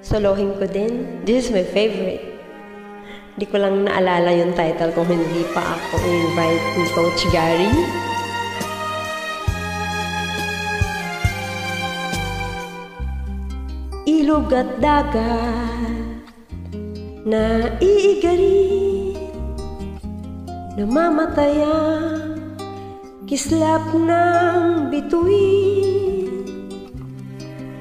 solohin ko din. This is my favorite. Di ko lang naalala yung title kung hindi pa ako invite ni Coach Gary. Ilog at dagat na iigari, namamatayang kislap ng bituin.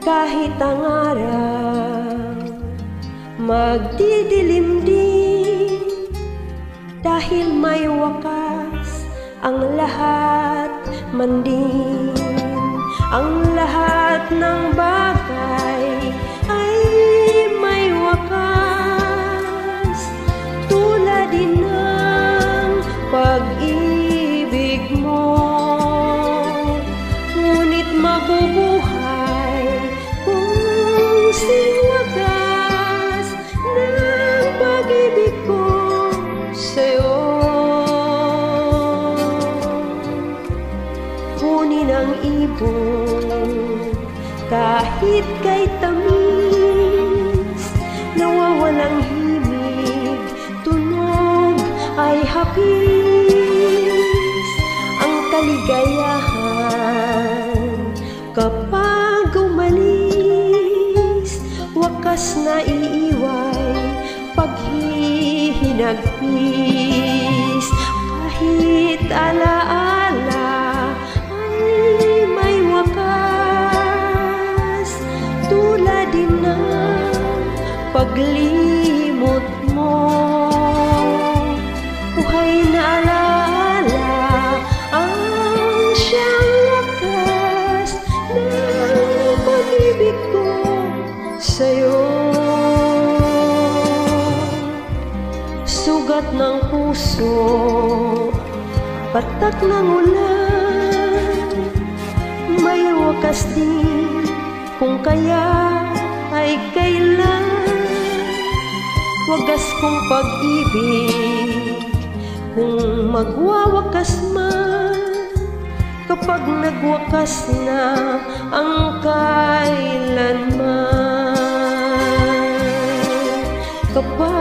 Kahit ang araw magdidilim din, dahil may wakas ang lahat man din. Ang lahat ng bagay ay may wakas, tulad din ng pag-ibig mo. Ngunit mabubuhay kung singwagas ng pag-ibig ko sa'yo. Kunin ang ibon kahit kay tamis, nawawalang himig, tunog ay hapis. Ang kaligayahan kapag umalis, wakas na iiway paghihinagpis. Kahit alaala ay may wakas, tulad din ng paglimot mo. Buhay na alaala ang siyang wakas ng pag-ibig ko sa'yo. Sugat ng puso, patak ng ulan, may wakas din kung kaya ay kailan. Wagas kong pag-ibig kung magwawakas man, kapag nagwakas na ang kailanman. Kapag